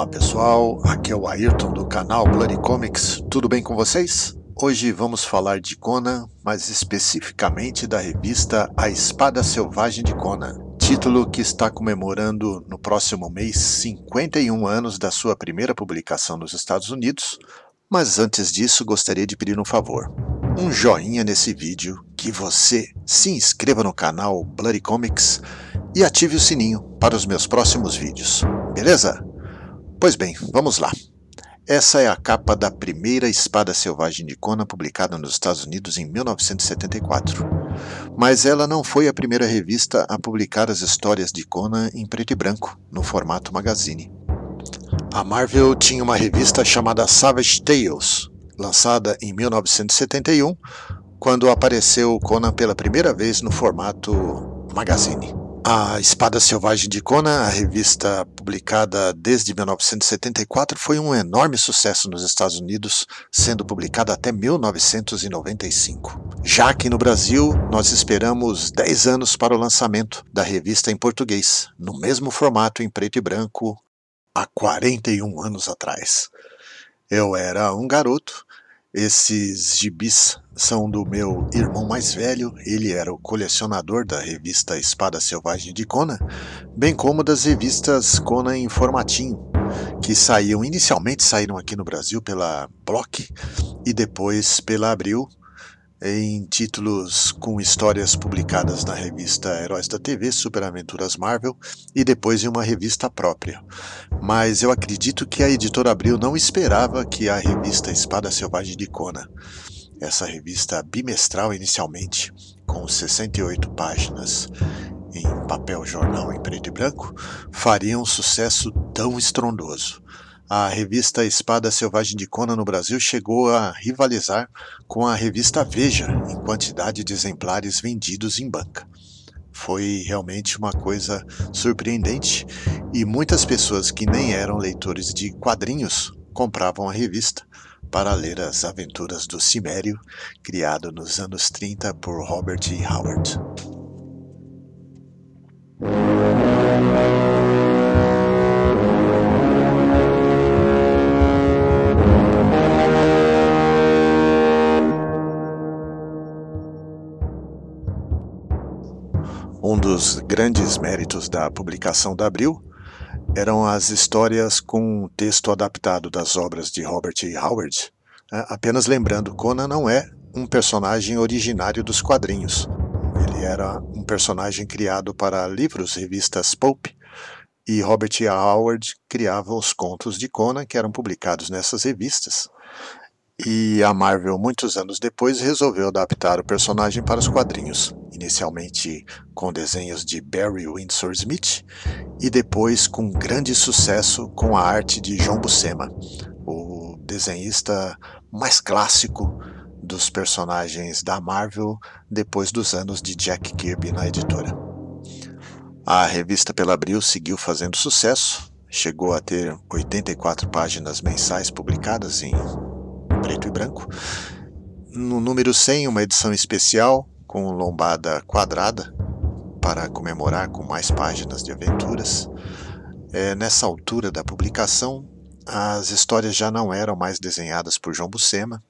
Olá pessoal, aqui é o Ayrton do canal Bloody Comics, tudo bem com vocês? Hoje vamos falar de Conan, mas especificamente da revista A Espada Selvagem de Conan, título que está comemorando no próximo mês 51 anos da sua primeira publicação nos Estados Unidos, mas antes disso gostaria de pedir um favor. Um joinha nesse vídeo, que você se inscreva no canal Bloody Comics e ative o sininho para os meus próximos vídeos, beleza? Pois bem, vamos lá. Essa é a capa da primeira Espada Selvagem de Conan publicada nos Estados Unidos em 1974. Mas ela não foi a primeira revista a publicar as histórias de Conan em preto e branco, no formato magazine. A Marvel tinha uma revista chamada Savage Tales, lançada em 1971, quando apareceu Conan pela primeira vez no formato magazine. A Espada Selvagem de Conan, a revista publicada desde 1974, foi um enorme sucesso nos Estados Unidos, sendo publicada até 1995. Já aqui no Brasil, nós esperamos 10 anos para o lançamento da revista em português, no mesmo formato em preto e branco, há 41 anos atrás. Eu era um garoto. Esses gibis são do meu irmão mais velho, ele era o colecionador da revista Espada Selvagem de Conan, bem como das revistas Conan em formatinho, que inicialmente saíram aqui no Brasil pela Block e depois pela Abril, em títulos com histórias publicadas na revista Heróis da TV, Super Aventuras Marvel, e depois em uma revista própria. Mas eu acredito que a editora Abril não esperava que a revista Espada Selvagem de Conan, essa revista bimestral inicialmente, com 68 páginas em papel jornal em preto e branco, faria um sucesso tão estrondoso. A revista Espada Selvagem de Conan no Brasil chegou a rivalizar com a revista Veja em quantidade de exemplares vendidos em banca. Foi realmente uma coisa surpreendente e muitas pessoas que nem eram leitores de quadrinhos compravam a revista para ler as aventuras do Cimério, criado nos anos 30 por Robert E. Howard. Um dos grandes méritos da publicação da Abril eram as histórias com texto adaptado das obras de Robert E. Howard. Apenas lembrando, Conan não é um personagem originário dos quadrinhos. Ele era um personagem criado para livros, revistas pulp, e Robert E. Howard criava os contos de Conan que eram publicados nessas revistas. E a Marvel, muitos anos depois, resolveu adaptar o personagem para os quadrinhos, inicialmente com desenhos de Barry Windsor Smith e depois com grande sucesso com a arte de John Buscema, o desenhista mais clássico dos personagens da Marvel depois dos anos de Jack Kirby na editora. A revista pela Abril seguiu fazendo sucesso, chegou a ter 84 páginas mensais publicadas em preto e branco. No número 100, uma edição especial com lombada quadrada para comemorar com mais páginas de aventuras. Nessa altura da publicação, as histórias já não eram mais desenhadas por John Buscema.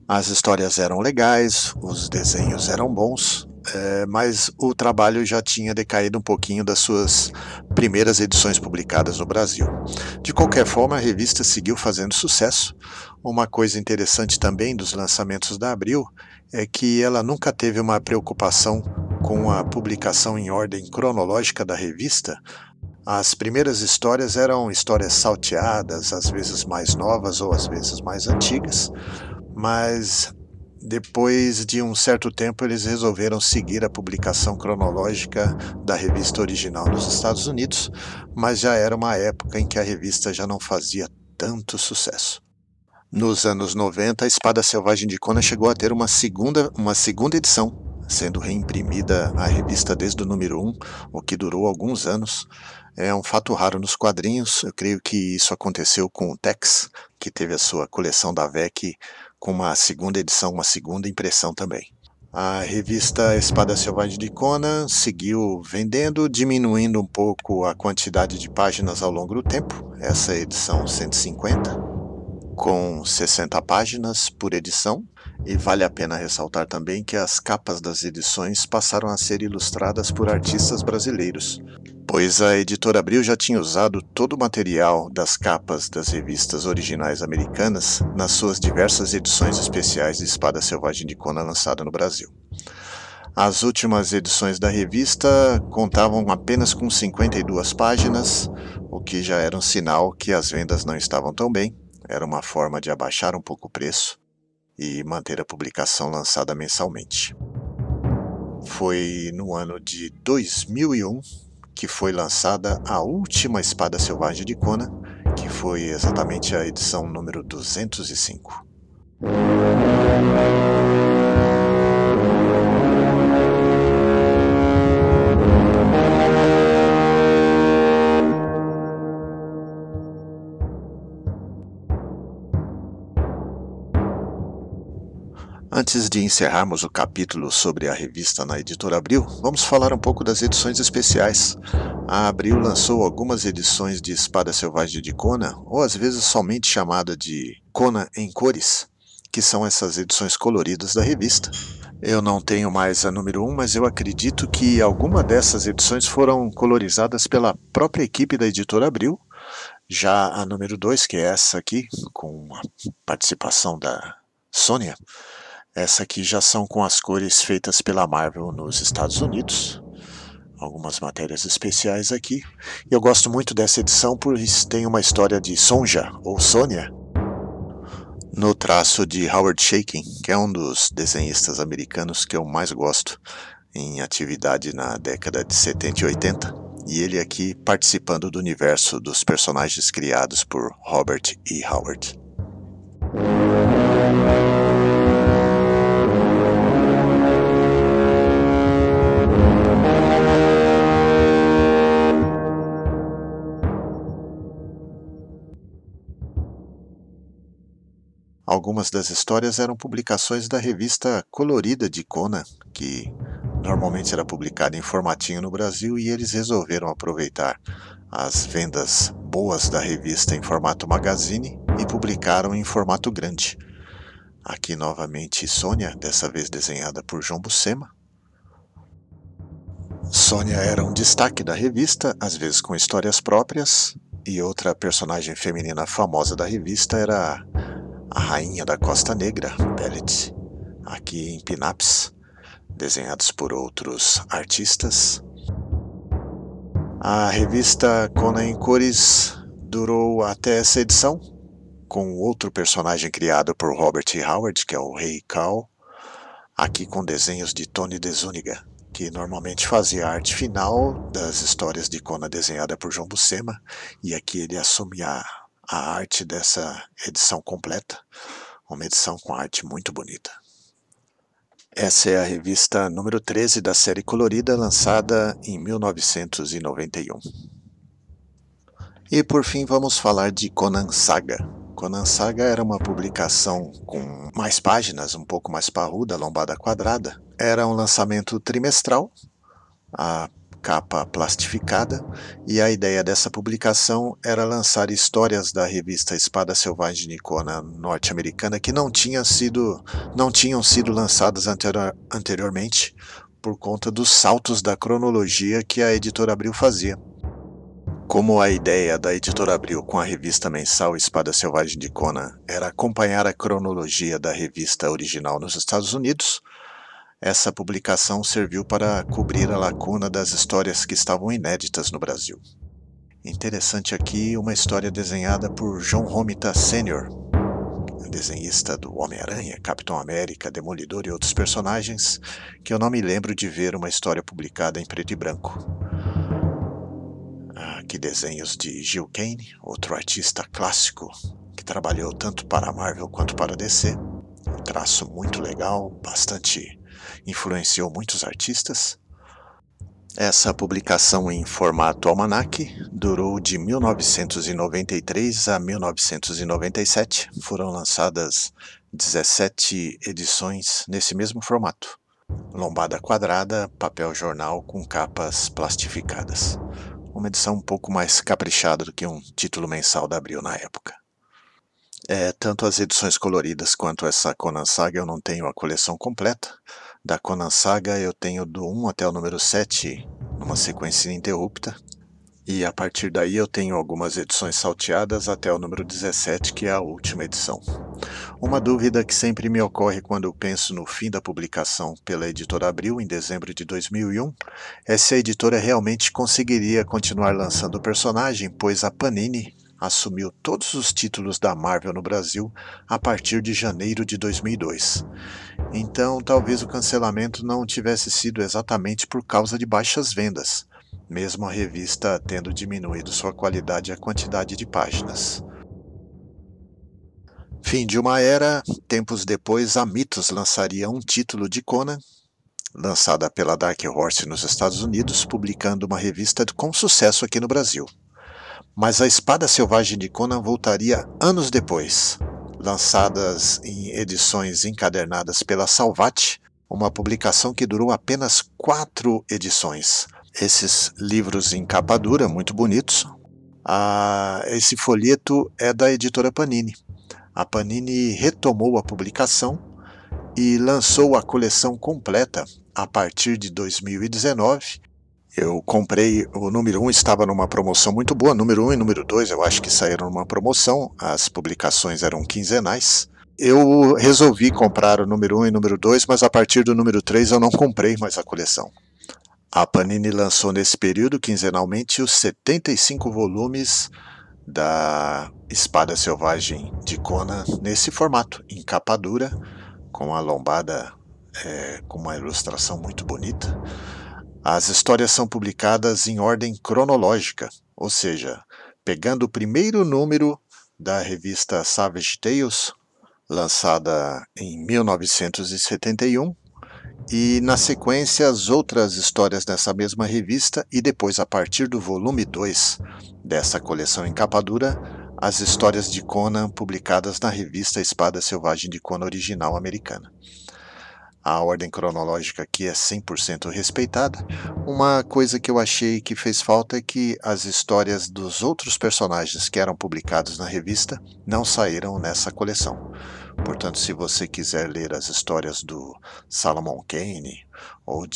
As histórias eram legais, os desenhos eram bons, mas o trabalho já tinha decaído um pouquinho das suas primeiras edições publicadas no Brasil. De qualquer forma, a revista seguiu fazendo sucesso. Uma coisa interessante também dos lançamentos da Abril é que ela nunca teve uma preocupação com a publicação em ordem cronológica da revista. As primeiras histórias eram histórias salteadas, às vezes mais novas ou às vezes mais antigas, mas depois de um certo tempo eles resolveram seguir a publicação cronológica da revista original nos Estados Unidos, mas já era uma época em que a revista já não fazia tanto sucesso. Nos anos 90, a Espada Selvagem de Conan chegou a ter uma segunda edição, sendo reimprimida a revista desde o número 1, o que durou alguns anos. É um fato raro nos quadrinhos. Eu creio que isso aconteceu com o Tex, que teve a sua coleção da VEC com uma segunda edição, uma segunda impressão também. A revista Espada Selvagem de Conan seguiu vendendo, diminuindo um pouco a quantidade de páginas ao longo do tempo. Essa é a edição 150, com 60 páginas por edição. E vale a pena ressaltar também que as capas das edições passaram a ser ilustradas por artistas brasileiros, pois a editora Abril já tinha usado todo o material das capas das revistas originais americanas nas suas diversas edições especiais de Espada Selvagem de Conan lançada no Brasil. As últimas edições da revista contavam apenas com 52 páginas, o que já era um sinal que as vendas não estavam tão bem. Era uma forma de abaixar um pouco o preço e manter a publicação lançada mensalmente. Foi no ano de 2001 que foi lançada a última Espada Selvagem de Conan, que foi exatamente a edição número 205. Antes de encerrarmos o capítulo sobre a revista na editora Abril, vamos falar um pouco das edições especiais. A Abril lançou algumas edições de Espada Selvagem de Conan, ou às vezes somente chamada de Conan em cores, que são essas edições coloridas da revista. Eu não tenho mais a número 1, mas eu acredito que alguma dessas edições foram colorizadas pela própria equipe da editora Abril. Já a número 2, que é essa aqui, com a participação da Sônia, essa aqui já são com as cores feitas pela Marvel nos Estados Unidos. Algumas matérias especiais aqui. E eu gosto muito dessa edição por tem uma história de Sonja, ou Sônia, no traço de Howard Chaykin, que é um dos desenhistas americanos que eu mais gosto, em atividade na década de 70 e 80. E ele aqui participando do universo dos personagens criados por Robert E. Howard. Algumas das histórias eram publicações da revista colorida de Conan, que normalmente era publicada em formatinho no Brasil, e eles resolveram aproveitar as vendas boas da revista em formato magazine e publicaram em formato grande. Aqui novamente Sônia, dessa vez desenhada por João Buscema. Sônia era um destaque da revista, às vezes com histórias próprias, e outra personagem feminina famosa da revista era a Rainha da Costa Negra, Bellet, aqui em pin-ups, desenhados por outros artistas. A revista Conan em cores durou até essa edição, com outro personagem criado por Robert E. Howard, que é o Rei Cal, aqui com desenhos de Tony DeZuniga, que normalmente fazia a arte final das histórias de Conan desenhada por João Buscema, e aqui ele assume a arte dessa edição completa, uma edição com arte muito bonita. Essa é a revista número 13 da série colorida, lançada em 1991. E por fim vamos falar de Conan Saga. Conan Saga era uma publicação com mais páginas, um pouco mais parruda, lombada quadrada. Era um lançamento trimestral, a capa plastificada, e a ideia dessa publicação era lançar histórias da revista Espada Selvagem de Conan norte-americana que não tinham sido lançadas anteriormente por conta dos saltos da cronologia que a editora Abril fazia. Como a ideia da editora Abril com a revista mensal Espada Selvagem de Conan era acompanhar a cronologia da revista original nos Estados Unidos, essa publicação serviu para cobrir a lacuna das histórias que estavam inéditas no Brasil. Interessante aqui uma história desenhada por John Romita Sr., desenhista do Homem-Aranha, Capitão América, Demolidor e outros personagens, que eu não me lembro de ver uma história publicada em preto e branco. Aqui desenhos de Gil Kane, outro artista clássico que trabalhou tanto para a Marvel quanto para a DC. Um traço muito legal, influenciou muitos artistas. Essa publicação em formato almanaque durou de 1993 a 1997. Foram lançadas 17 edições nesse mesmo formato. Lombada quadrada, papel jornal com capas plastificadas. Uma edição um pouco mais caprichada do que um título mensal da Abril na época. Tanto as edições coloridas quanto essa Conan Saga eu não tenho a coleção completa. Da Conan Saga eu tenho do 1 até o número 7 numa sequência ininterrupta. E a partir daí eu tenho algumas edições salteadas até o número 17, que é a última edição. Uma dúvida que sempre me ocorre quando eu penso no fim da publicação pela editora Abril, em dezembro de 2001, é se a editora realmente conseguiria continuar lançando o personagem, pois a Panini assumiu todos os títulos da Marvel no Brasil a partir de janeiro de 2002. Então, talvez o cancelamento não tivesse sido exatamente por causa de baixas vendas, mesmo a revista tendo diminuído sua qualidade e a quantidade de páginas. Fim de uma era, tempos depois a Mythos lançaria um título de Conan, lançada pela Dark Horse nos Estados Unidos, publicando uma revista com sucesso aqui no Brasil. Mas a Espada Selvagem de Conan voltaria anos depois, lançadas em edições encadernadas pela Salvat, uma publicação que durou apenas 4 edições. Esses livros em capa dura, muito bonitos. Esse folheto é da editora Panini. A Panini retomou a publicação e lançou a coleção completa a partir de 2019. Eu comprei, o número 1 estava numa promoção muito boa, número 1 e número 2 eu acho que saíram numa promoção, as publicações eram quinzenais. Eu resolvi comprar o número 1 e número 2, mas a partir do número 3 eu não comprei mais a coleção. A Panini lançou nesse período, quinzenalmente, os 75 volumes da Espada Selvagem de Conan nesse formato, em capa dura, com a lombada com uma ilustração muito bonita. As histórias são publicadas em ordem cronológica, ou seja, pegando o primeiro número da revista Savage Tales, lançada em 1971, e na sequência as outras histórias dessa mesma revista, e depois a partir do volume 2 dessa coleção em capa dura, as histórias de Conan publicadas na revista Espada Selvagem de Conan original americana. A ordem cronológica aqui é 100% respeitada. Uma coisa que eu achei que fez falta é que as histórias dos outros personagens que eram publicados na revista não saíram nessa coleção. Portanto, se você quiser ler as histórias do Salomon Kane, ou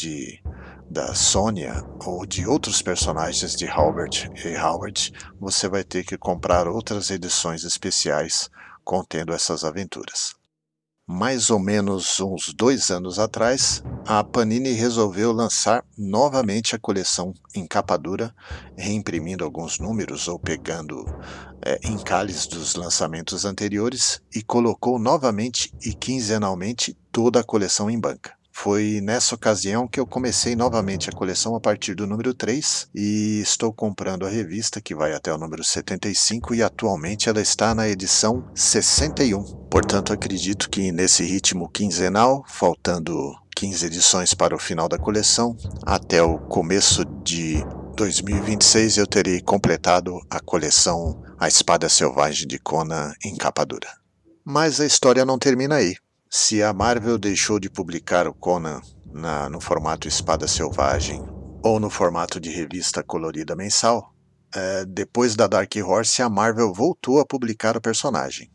da Sonya, ou de outros personagens de Halbert e Howard, você vai ter que comprar outras edições especiais contendo essas aventuras. Mais ou menos uns 2 anos atrás, a Panini resolveu lançar novamente a coleção em capa dura, reimprimindo alguns números ou pegando encalhes dos lançamentos anteriores e colocou novamente e quinzenalmente toda a coleção em banca. Foi nessa ocasião que eu comecei novamente a coleção a partir do número 3 e estou comprando a revista que vai até o número 75 e atualmente ela está na edição 61. Portanto, acredito que nesse ritmo quinzenal, faltando 15 edições para o final da coleção, até o começo de 2026 eu terei completado a coleção A Espada Selvagem de Conan em capa dura. Mas a história não termina aí. Se a Marvel deixou de publicar o Conan no formato Espada Selvagem ou no formato de revista colorida mensal, depois da Dark Horse a Marvel voltou a publicar o personagem.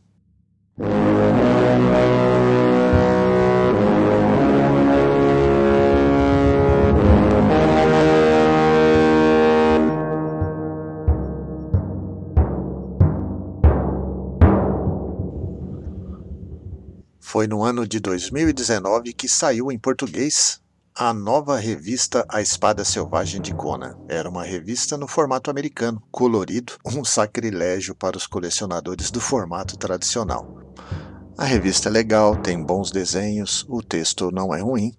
Foi no ano de 2019 que saiu em português a nova revista A Espada Selvagem de Conan. Era uma revista no formato americano, colorido, um sacrilégio para os colecionadores do formato tradicional. A revista é legal, tem bons desenhos, o texto não é ruim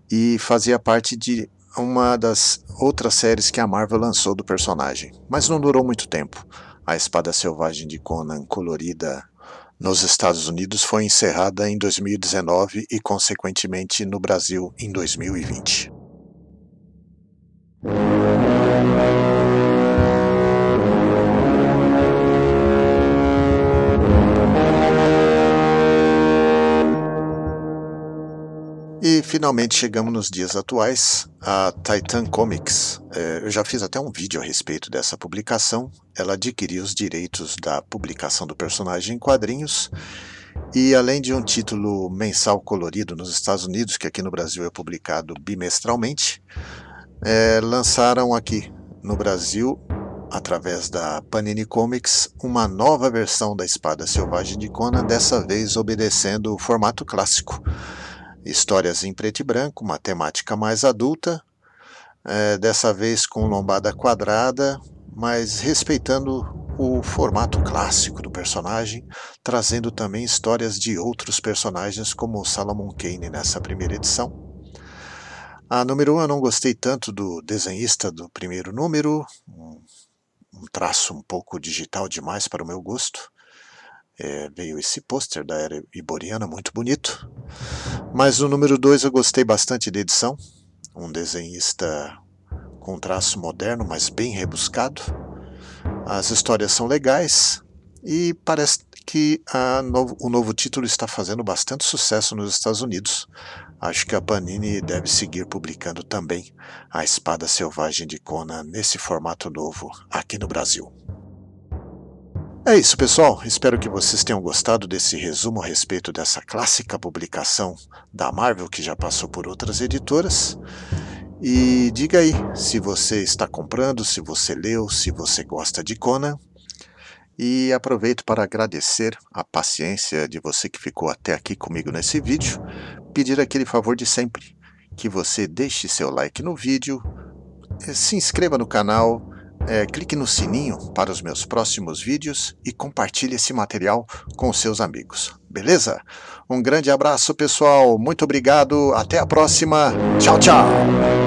e fazia parte de uma das outras séries que a Marvel lançou do personagem, mas não durou muito tempo. A Espada Selvagem de Conan colorida nos Estados Unidos foi encerrada em 2019 e, consequentemente, no Brasil em 2020. E finalmente chegamos nos dias atuais, a Titan Comics. Eu já fiz até um vídeo a respeito dessa publicação. Ela adquiriu os direitos da publicação do personagem em quadrinhos e, além de um título mensal colorido nos Estados Unidos, que aqui no Brasil é publicado bimestralmente, lançaram aqui no Brasil, através da Panini Comics, uma nova versão da Espada Selvagem de Conan, dessa vez obedecendo o formato clássico. Histórias em preto e branco, uma temática mais adulta, dessa vez com lombada quadrada, mas respeitando o formato clássico do personagem, trazendo também histórias de outros personagens como o Solomon Kane nessa primeira edição. A número 1 eu não gostei tanto do desenhista do primeiro número, um traço um pouco digital demais para o meu gosto. Veio esse pôster da Era Iboriana, muito bonito. Mas o número 2 eu gostei bastante da edição. Um desenhista com traço moderno, mas bem rebuscado. As histórias são legais e parece que o novo título está fazendo bastante sucesso nos Estados Unidos. Acho que a Panini deve seguir publicando também a Espada Selvagem de Conan nesse formato novo aqui no Brasil. É isso, pessoal. Espero que vocês tenham gostado desse resumo a respeito dessa clássica publicação da Marvel, que já passou por outras editoras. E diga aí se você está comprando, se você leu, se você gosta de Conan. E aproveito para agradecer a paciência de você que ficou até aqui comigo nesse vídeo. Pedir aquele favor de sempre, que você deixe seu like no vídeo, se inscreva no canal, clique no sininho para os meus próximos vídeos e compartilhe esse material com seus amigos, beleza? Um grande abraço, pessoal, muito obrigado, até a próxima, tchau, tchau!